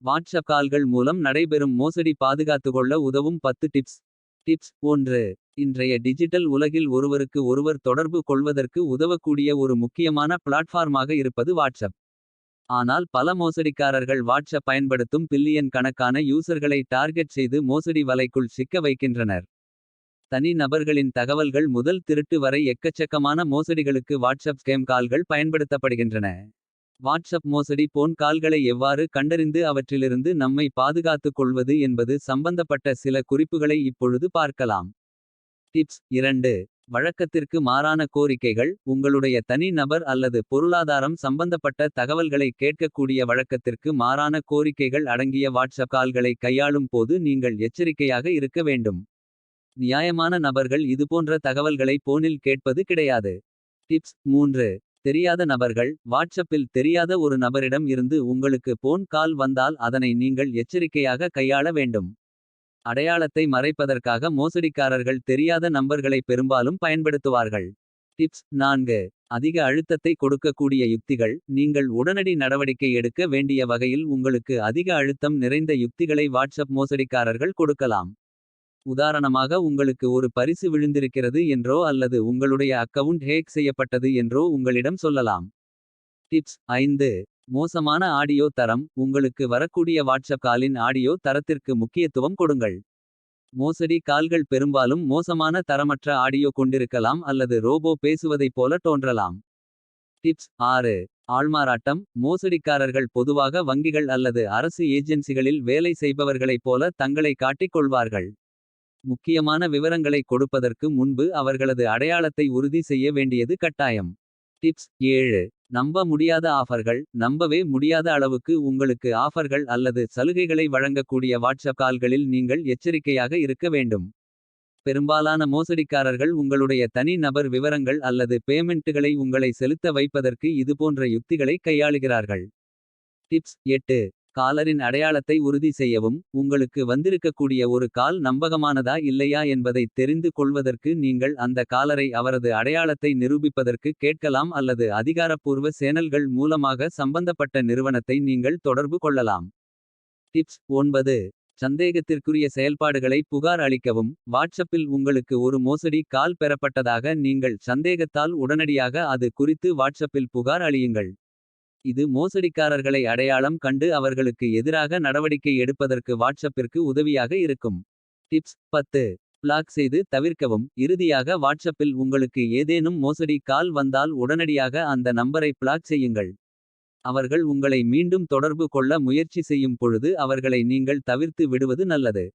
WhatsApp கால்கள் மூலம் நடைபெறும் மோசடி பாதுகாத்துக்கொள்ள உதவும் 10 டிப்ஸ். டிப்ஸ் 1. இன்றைய டிஜிட்டல் உலகில் ஒருவருக்கு ஒருவர் தொடர்பு கொள்வதற்கு உதவக்கூடிய ஒரு முக்கியமான பிளாட்ஃபார்மாக இருப்பது வாட்ஸ்அப். ஆனால் பல மோசடிக்காரர்கள் வாட்ஸ்அப் பயன்படுத்தும் பில்லியன் கணக்கான யூசர்களை டார்கெட் செய்து மோசடி வலைக்குள் சிக்க வைக்கின்றனர். தனி நபர்களின் தகவல்கள் முதல் திருட்டு வரை எக்கச்சக்கமான மோசடிகளுக்கு வாட்ஸ்அப் ஸ்கேம் கால்கள் பயன்படுத்தப்படுகின்றன. வாட்ஸ்அப் மோசடி போன் கால்களை எவ்வாறு கண்டறிந்து அவற்றிலிருந்து நம்மை பாதுகாத்துக் கொள்வது என்பது சம்பந்தப்பட்ட சில குறிப்புகளை இப்பொழுது பார்க்கலாம். டிப்ஸ் 2. வழக்கத்திற்கு மாறான கோரிக்கைகள். உங்களுடைய தனி நபர் அல்லது பொருளாதாரம் சம்பந்தப்பட்ட தகவல்களை கேட்கக்கூடிய வழக்கத்திற்கு மாறான கோரிக்கைகள் அடங்கிய வாட்ஸ்அப் கால்களை கையாளும் போது நீங்கள் எச்சரிக்கையாக இருக்க வேண்டும். நியாயமான நபர்கள் இதுபோன்ற தகவல்களை போனில் கேட்பது கிடையாது. டிப்ஸ் 3. தெரியாத நபர்கள். வாட்ஸ்அப்பில் தெரியாத ஒரு நபரிடம் இருந்து உங்களுக்கு போன் கால் வந்தால் அதனை நீங்கள் எச்சரிக்கையாக கையாள வேண்டும். அடையாளத்தை மறைப்பதற்காக மோசடிக்காரர்கள் தெரியாத நம்பர்களை பெரும்பாலும் பயன்படுத்துவார்கள். டிப்ஸ் 4. அதிக அழுத்தத்தை கொடுக்கக்கூடிய யுக்திகள். நீங்கள் உடனடி நடவடிக்கை எடுக்க வேண்டிய வகையில் உங்களுக்கு அதிக அழுத்தம் நிறைந்த யுக்திகளை வாட்ஸ்அப் மோசடிக்காரர்கள் கொடுக்கலாம். உதாரணமாக உங்களுக்கு ஒரு பரிசு விழுந்திருக்கிறது என்றோ அல்லது உங்களுடைய அக்கவுண்ட் ஹேக் செய்யப்பட்டது என்றோ உங்களிடம் சொல்லலாம். டிப்ஸ் 5. மோசமான ஆடியோ தரம். உங்களுக்கு வரக்கூடிய வாட்ஸ்அப் காலின் ஆடியோ தரத்திற்கு முக்கியத்துவம் கொடுங்கள். மோசடி கால்கள் பெரும்பாலும் மோசமான தரமற்ற ஆடியோ கொண்டிருக்கலாம் அல்லது ரோபோ பேசுவதைப் போல தோன்றலாம். டிப்ஸ் 6. ஆள்மாறாட்டம். மோசடிக்காரர்கள் பொதுவாக வங்கிகள் அல்லது அரசு ஏஜென்சிகளில் வேலை செய்பவர்களைப் போல தங்களை காட்டிக் கொள்வார்கள். முக்கியமான விவரங்களை கொடுப்பதற்கு முன்பு அவர்களது அடையாளத்தை உறுதி செய்ய வேண்டியது கட்டாயம். டிப்ஸ் 7. நம்ப முடியாத ஆஃபர்கள். நம்பவே முடியாத அளவுக்கு உங்களுக்கு ஆஃபர்கள் அல்லது சலுகைகளை வழங்கக்கூடிய வாட்ஸ்அப் கால்களில் நீங்கள் எச்சரிக்கையாக இருக்க வேண்டும். பெரும்பாலான மோசடிக்காரர்கள் உங்களுடைய தனி நபர் விவரங்கள் அல்லது பேமெண்ட்டுகளை உங்களை செலுத்த வைப்பதற்கு இதுபோன்ற யுக்திகளை கையாளுகிறார்கள். டிப்ஸ் 8. காலரின் அடையாளத்தை உறுதி செய்யவும். உங்களுக்கு வந்திருக்கக்கூடிய ஒரு கால் நம்பகமானதா இல்லையா என்பதை தெரிந்து கொள்வதற்கு நீங்கள் அந்த காலரை அவரது அடையாளத்தை நிரூபிப்பதற்கு கேட்கலாம் அல்லது அதிகாரப்பூர்வ சேனல்கள் மூலமாக சம்பந்தப்பட்ட நிறுவனத்தை நீங்கள் தொடர்பு கொள்ளலாம். டிப்ஸ் 9. சந்தேகத்திற்குரிய செயல்பாடுகளை புகார் அளிக்கவும். வாட்ஸ்அப்பில் உங்களுக்கு ஒரு மோசடி கால் பெறப்பட்டதாக நீங்கள் சந்தேகத்தால் உடனடியாக அது குறித்து வாட்ஸ்அப்பில் புகார் அளியுங்கள். இது மோசடிக்காரர்களை அடையாளம் கண்டு அவர்களுக்கு எதிராக நடவடிக்கை எடுப்பதற்கு வாட்ஸ்அப்பிற்கு உதவியாக இருக்கும். டிப்ஸ் 10. பிளாக் செய்து தவிர்க்கவும். இறுதியாக வாட்ஸ்அப்பில் உங்களுக்கு ஏதேனும் மோசடி கால் வந்தால் உடனடியாக அந்த நம்பரை பிளாக் செய்யுங்கள். அவர்கள் உங்களை மீண்டும் தொடர்பு கொள்ள முயற்சி செய்யும் பொழுது அவர்களை நீங்கள் தவிர்த்து விடுவது நல்லது.